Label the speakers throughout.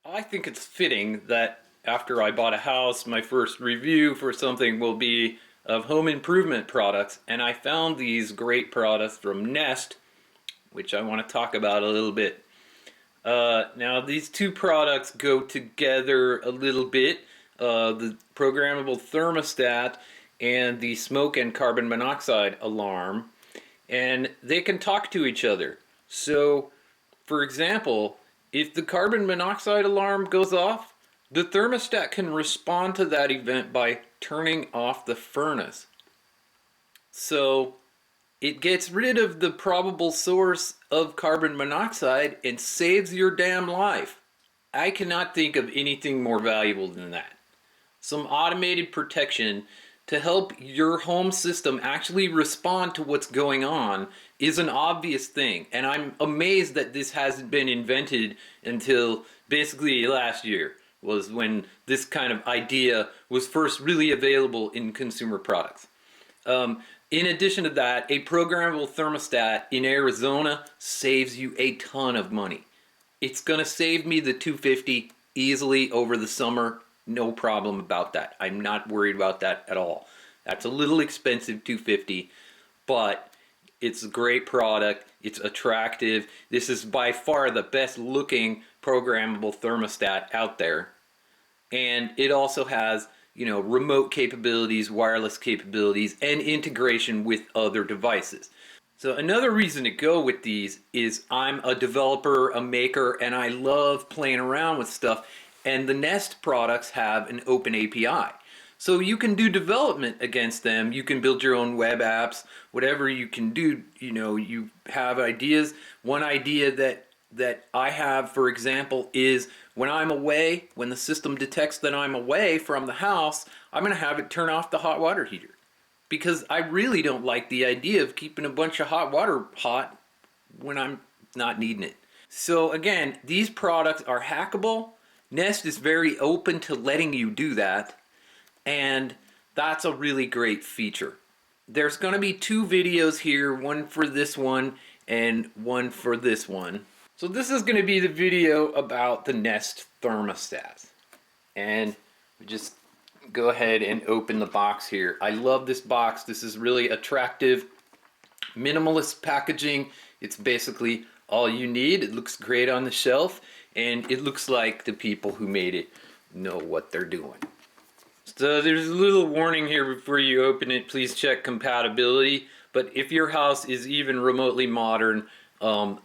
Speaker 1: I think it's fitting that after I bought a house, my first review for something will be of home improvement products, and I found these great products from Nest, which I want to talk about a little bit. Now, these two products go together a little bit. The programmable thermostat and the smoke and carbon monoxide alarm, and they can talk to each other. So, for example, if the carbon monoxide alarm goes off, the thermostat can respond to that event by turning off the furnace. So it gets rid of the probable source of carbon monoxide and saves your damn life. I cannot think of anything more valuable than that. Some automated protection to help your home system actually respond to what's going on is an obvious thing, and I'm amazed that this hasn't been invented until basically last year, was when this kind of idea was first really available in consumer products. In addition to that, a programmable thermostat in Arizona saves you a ton of money. It's going to save me the $250 easily over the summer. No problem about that. I'm not worried about that at all. That's a little expensive, $250, but it's a great product. It's attractive. This is by far the best looking programmable thermostat out there. And it also has, remote capabilities, wireless capabilities, and integration with other devices. So another reason to go with these is I'm a developer, a maker, and I love playing around with stuff. And the Nest products have an open API. So you can do development against them. You can build your own web apps, whatever you can do. You have ideas. One idea that I have, for example, is when I'm away, when the system detects that I'm away from the house, I'm going to have it turn off the hot water heater. Because I really don't like the idea of keeping a bunch of hot water hot when I'm not needing it. So again, these products are hackable. Nest is very open to letting you do that, and that's a really great feature. There's going to be two videos here, one for this one and one for this one. So this is going to be the video about the Nest thermostat. And we just go ahead and open the box here. I love this box. This is really attractive, minimalist packaging. It's basically all you need. It looks great on the shelf, and it looks like the people who made it know what they're doing. So there's a little warning here before you open it. Please check compatibility. But if your house is even remotely modern,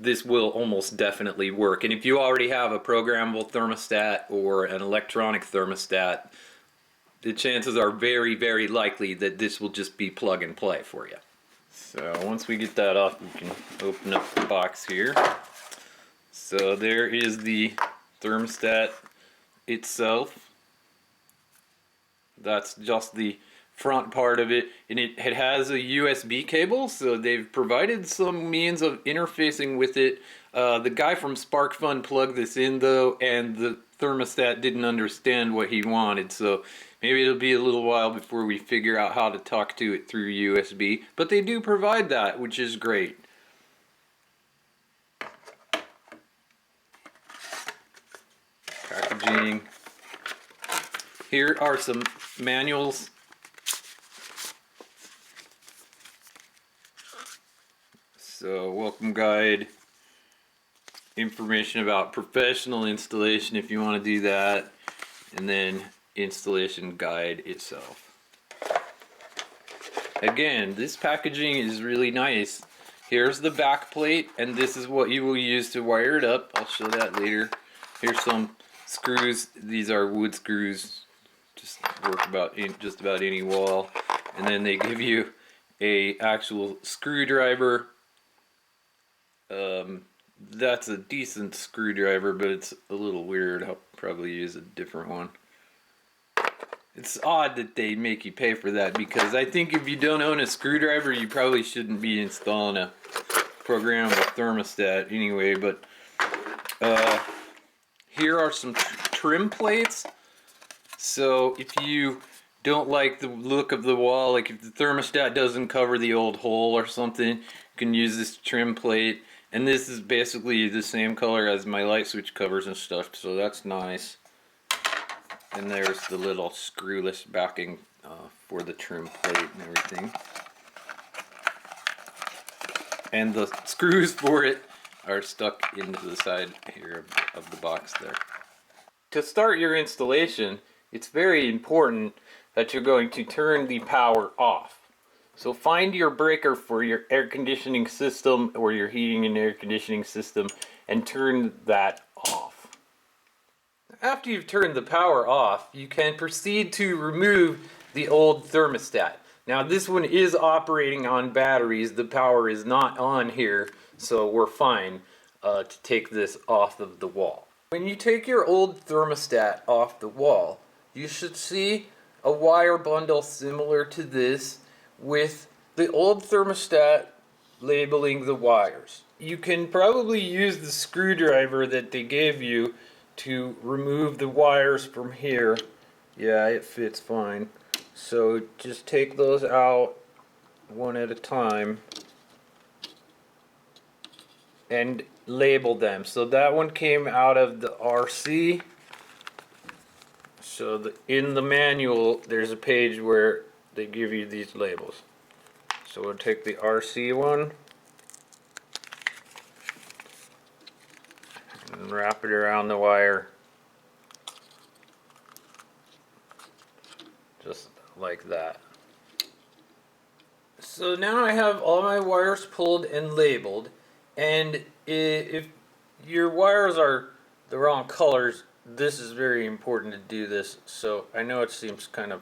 Speaker 1: this will almost definitely work. And if you already have a programmable thermostat or an electronic thermostat, the chances are very, very likely that this will just be plug and play for you. So once we get that off, we can open up the box here. So there is the thermostat itself. That's just the front part of it, and it has a USB cable, so they've provided some means of interfacing with it. The guy from SparkFun plugged this in though, and the thermostat didn't understand what he wanted, so maybe it'll be a little while before we figure out how to talk to it through USB, but they do provide that, which is great. Packaging. Here are some manuals. So, welcome guide, information about professional installation if you want to do that, and then installation guide itself. Again, this packaging is really nice. Here's the back plate, and this is what you will use to wire it up. I'll show that later. Here's some screws. These are wood screws. Just work just about any wall. And then they give you a actual screwdriver. That's a decent screwdriver, but it's a little weird. I'll probably use a different one. It's odd that they make you pay for that, because I think if you don't own a screwdriver, you probably shouldn't be installing a programmable thermostat anyway. But here are some trim plates. So if you don't like the look of the wall, like if the thermostat doesn't cover the old hole or something, you can use this trim plate. And this is basically the same color as my light switch covers and stuff, so that's nice. And there's the little screwless backing for the trim plate and everything. And the screws for it are stuck into the side here of the box there. To start your installation, it's very important that you're going to turn the power off. So find your breaker for your air conditioning system or your heating and air conditioning system and turn that off. After you've turned the power off, you can proceed to remove the old thermostat. Now this one is operating on batteries, the power is not on here, so we're fine to take this off of the wall. When you take your old thermostat off the wall, you should see a wire bundle similar to this with the old thermostat labeling the wires. You can probably use the screwdriver that they gave you to remove the wires from here. Yeah, it fits fine. So just take those out one at a time and label them. So that one came out of the RC. So in the manual there's a page where they give you these labels. So we'll take the RC one and wrap it around the wire just like that. So now I have all my wires pulled and labeled, and if your wires are the wrong colors, this is very important to do this. So I know it seems kind of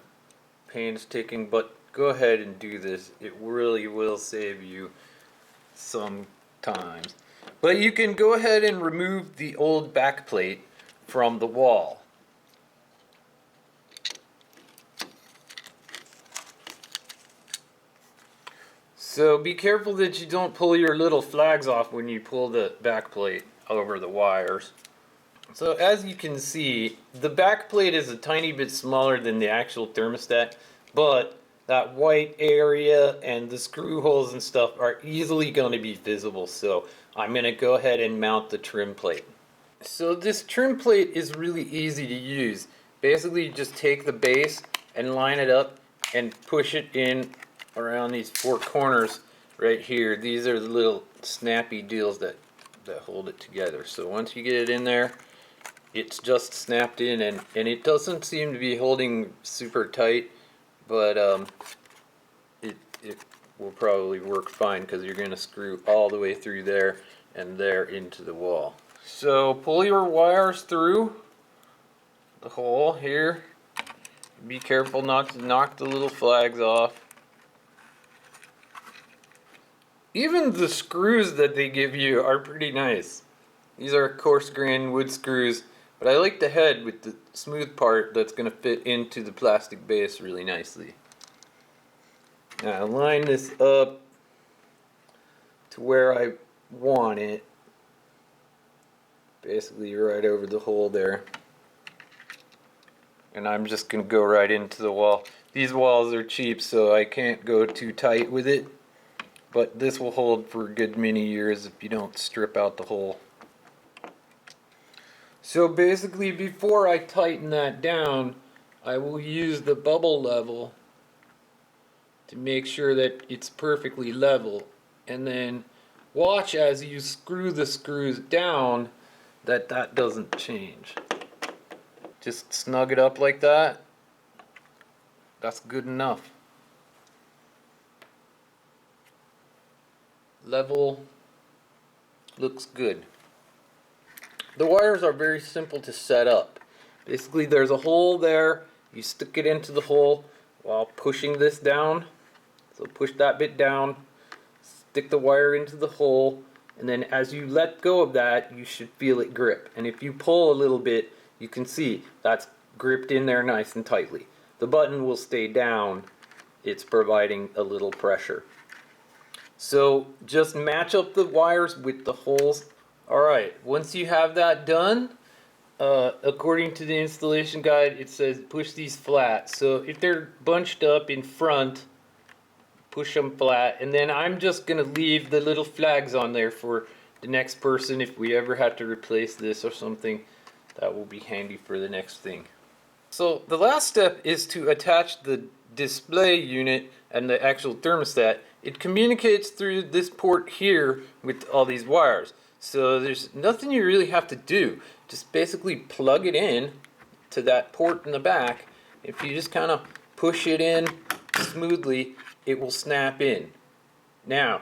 Speaker 1: painstaking, but go ahead and do this. It really will save you some times. But you can go ahead and remove the old back plate from the wall. So be careful that you don't pull your little flags off when you pull the back plate over the wires. So as you can see, the back plate is a tiny bit smaller than the actual thermostat, but that white area and the screw holes and stuff are easily going to be visible. So I'm going to go ahead and mount the trim plate. So this trim plate is really easy to use. Basically you just take the base and line it up and push it in around these four corners right here. These are the little snappy deals that hold it together. So once you get it in there, it's just snapped in, and it doesn't seem to be holding super tight, but it will probably work fine because you're going to screw all the way through there and there into the wall. So pull your wires through the hole here. Be careful not to knock the little flags off. Even the screws that they give you are pretty nice. These are coarse grain wood screws, but I like the head with the smooth part that's going to fit into the plastic base really nicely. Now line this up to where I want it. Basically right over the hole there. And I'm just going to go right into the wall. These walls are cheap, so I can't go too tight with it. But this will hold for a good many years if you don't strip out the hole. So basically before I tighten that down, I will use the bubble level to make sure that it's perfectly level. And then watch as you screw the screws down that doesn't change. Just snug it up like that. That's good enough. Level, looks good. The wires are very simple to set up. Basically there's a hole there, you stick it into the hole while pushing this down. So push that bit down, stick the wire into the hole, and then as you let go of that you should feel it grip. And if you pull a little bit, you can see that's gripped in there nice and tightly. The button will stay down, it's providing a little pressure. So just match up the wires with the holes. Alright, once you have that done, according to the installation guide, it says push these flat. So if they're bunched up in front, push them flat. And then I'm just going to leave the little flags on there for the next person, if we ever had to replace this or something, that will be handy for the next thing. So the last step is to attach the display unit and the actual thermostat. It communicates through this port here with all these wires. So there's nothing you really have to do. Just basically plug it in to that port in the back. If you just kind of push it in smoothly, it will snap in. Now,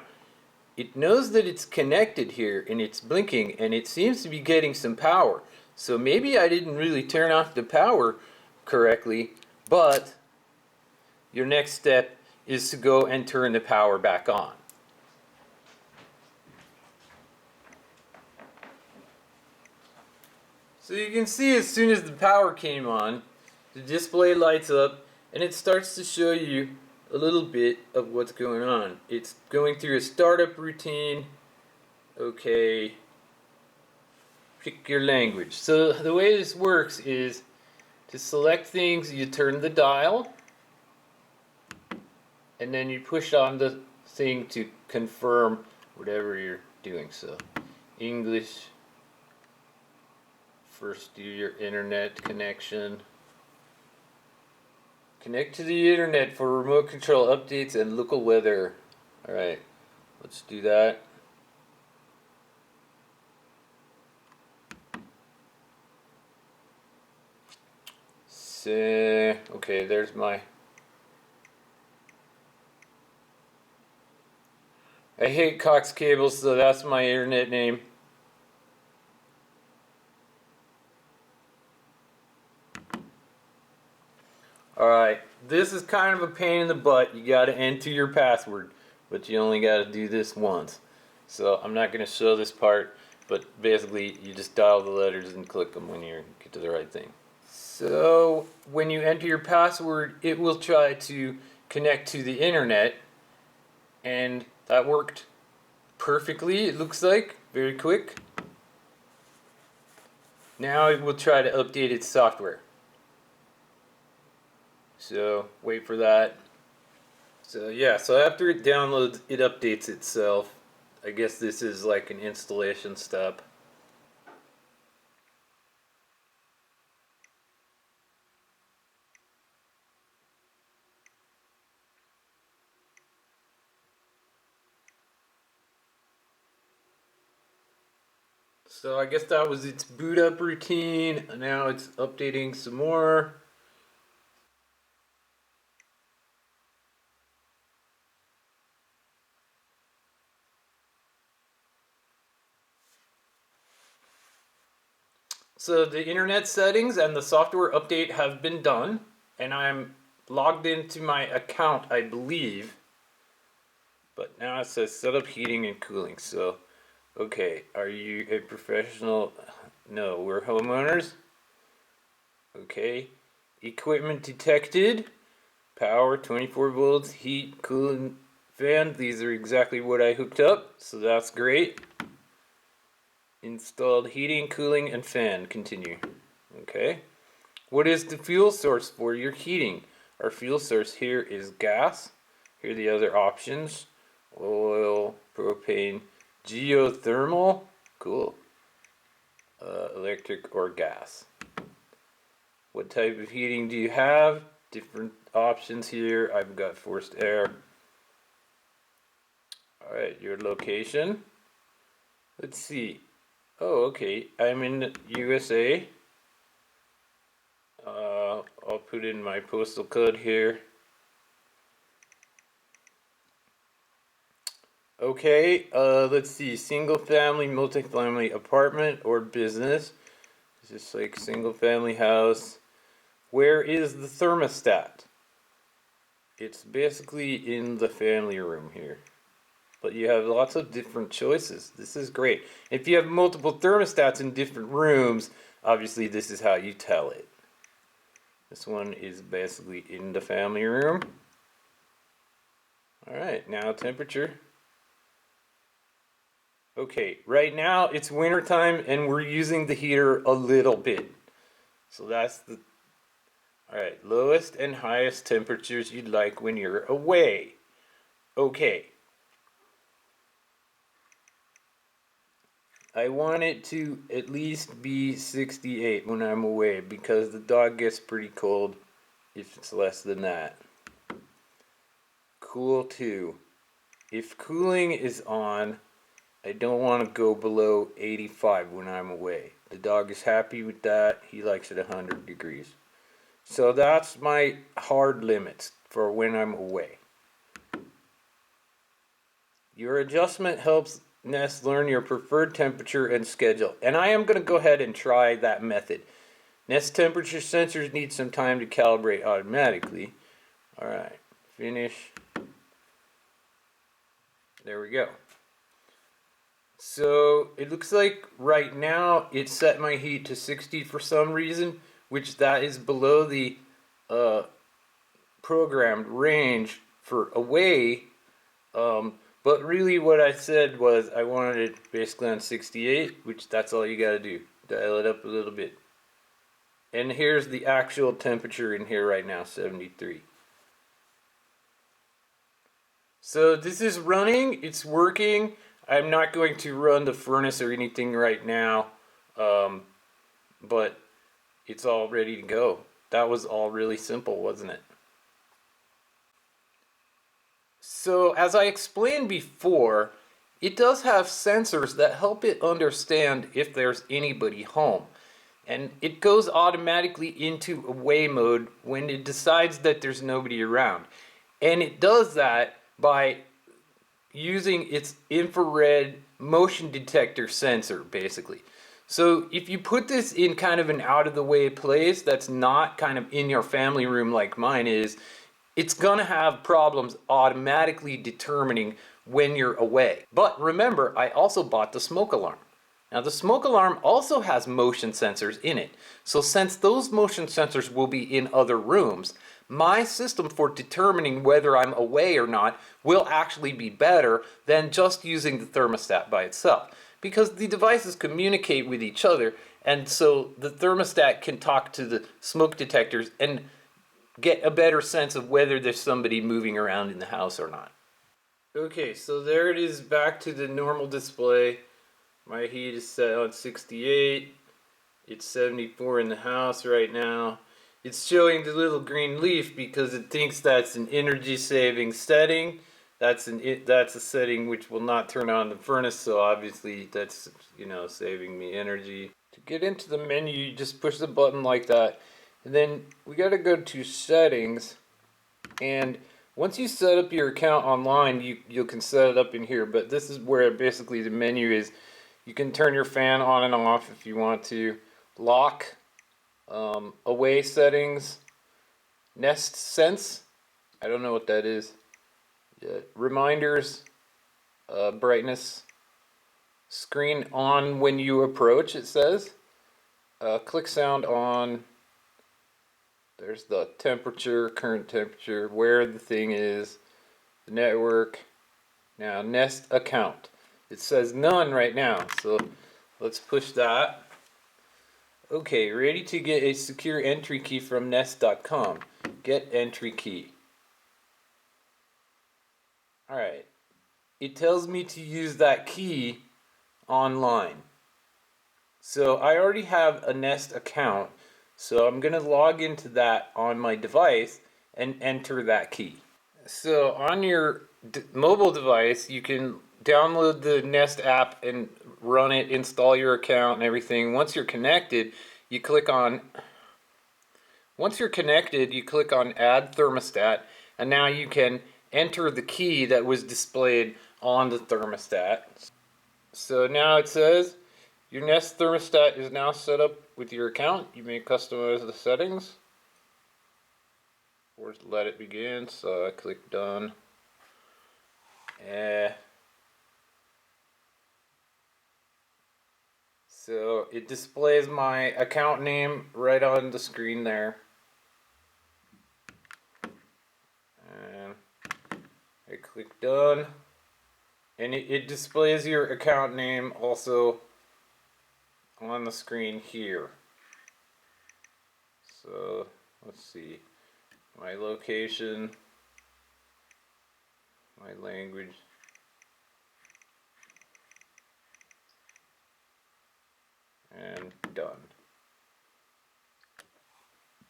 Speaker 1: it knows that it's connected here and it's blinking and it seems to be getting some power. So maybe I didn't really turn off the power correctly, but your next step is to go and turn the power back on. So you can see as soon as the power came on, the display lights up and it starts to show you a little bit of what's going on. It's going through a startup routine. Okay, pick your language. So the way this works is to select things, you turn the dial and then you push on the thing to confirm whatever you're doing. So English, first do your internet connection. Connect to the internet for remote control updates and local weather. Alright, let's do that. Okay, there's my... I hate Cox cables, so that's my internet name. Alright, this is kind of a pain in the butt. You gotta enter your password, but you only gotta do this once. So I'm not gonna show this part, but basically you just dial the letters and click them when you get to the right thing. So when you enter your password, it will try to connect to the internet, and that worked perfectly, it looks like, very quick. Now it will try to update its software. So wait for that. So yeah, so after it downloads, it updates itself. I guess this is like an installation step. So I guess that was its boot up routine. Now it's updating some more. So the internet settings and the software update have been done, and I'm logged into my account, I believe. But now it says set up heating and cooling. So, okay, are you a professional? No, we're homeowners. Okay, equipment detected. Power 24 volts, heat, cooling, fan. These are exactly what I hooked up, so that's great. Installed heating, cooling, and fan. Continue. Okay. What is the fuel source for your heating? Our fuel source here is gas. Here are the other options. Oil, propane, geothermal. Cool. Electric or gas. What type of heating do you have? Different options here. I've got forced air. Alright, your location. Let's see. Oh, okay. I'm in the USA. I'll put in my postal code here. Okay, let's see. Single family, multifamily apartment, or business. It's just like single family house. Where is the thermostat? It's basically in the family room here. But you have lots of different choices. This is great. If you have multiple thermostats in different rooms, obviously this is how you tell it. This one is basically in the family room. Alright, now temperature. Okay, right now it's winter time and we're using the heater a little bit. So that's the... Alright, lowest and highest temperatures you'd like when you're away. Okay. I want it to at least be 68 when I'm away because the dog gets pretty cold if it's less than that. Cool too. If cooling is on, I don't want to go below 85 when I'm away. The dog is happy with that. He likes it 100 degrees. So that's my hard limits for when I'm away. Your adjustment helps Nest learn your preferred temperature and schedule. And I am going to go ahead and try that method. Nest temperature sensors need some time to calibrate automatically. Alright, finish. There we go. So it looks like right now it set my heat to 60 for some reason, which that is below the programmed range for away. But really what I said was I wanted it basically on 68, which that's all you gotta do. Dial it up a little bit. And here's the actual temperature in here right now, 73. So this is running, it's working. I'm not going to run the furnace or anything right now, but it's all ready to go. That was all really simple, wasn't it? So as I explained before, it does have sensors that help it understand if there's anybody home. And it goes automatically into away mode when it decides that there's nobody around. And it does that by using its infrared motion detector sensor, basically. So if you put this in kind of an out of the way place that's not kind of in your family room like mine is, it's gonna have problems automatically determining when you're away. But remember, I also bought the smoke alarm. Now the smoke alarm also has motion sensors in it. So since those motion sensors will be in other rooms, my system for determining whether I'm away or not will actually be better than just using the thermostat by itself. Because the devices communicate with each other, and so the thermostat can talk to the smoke detectors and get a better sense of whether there's somebody moving around in the house or not. Okay, so there it is, back to the normal display. My heat is set on 68. It's 74 in the house right now. It's showing the little green leaf because it thinks that's an energy saving setting. That's a setting which will not turn on the furnace, so obviously that's, saving me energy. To get into the menu, you just push the button like that. And then we got to go to settings, and once you set up your account online, you can set it up in here, but this is where basically the menu is. You can turn your fan on and off if you want to. Lock, away settings, Nest Sense, I don't know what that is. Reminders, brightness, screen on when you approach, it says. Click sound on. There's the temperature, current temperature, where the thing is, the network. Now, Nest account. It says none right now, so let's push that. Okay, ready to get a secure entry key from Nest.com. Get entry key. Alright. It tells me to use that key online. So I already have a Nest account, so I'm going to log into that on my device and enter that key. So on your mobile device, you can download the Nest app and run it, install your account and everything. Once you're connected, you click on Add Thermostat, and now you can enter the key that was displayed on the thermostat. So now it says, your Nest thermostat is now set up with your account. You may customize the settings. Or let it begin, so I click done. So it displays my account name right on the screen there. And I click done. And it displays your account name also on the screen here. So let's see. My location, my language. And done.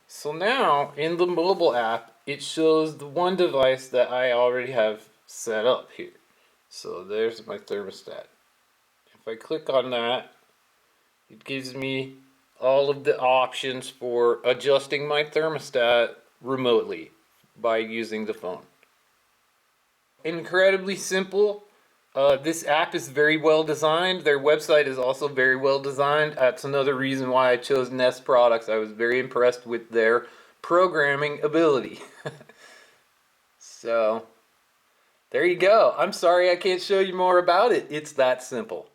Speaker 1: So now in the mobile app, it shows the one device that I already have set up here. So there's my thermostat. If I click on that, it gives me all of the options for adjusting my thermostat remotely by using the phone. Incredibly simple. This app is very well designed. Their website is also very well designed. That's another reason why I chose Nest products. I was very impressed with their programming ability. So, there you go. I'm sorry I can't show you more about it. It's that simple.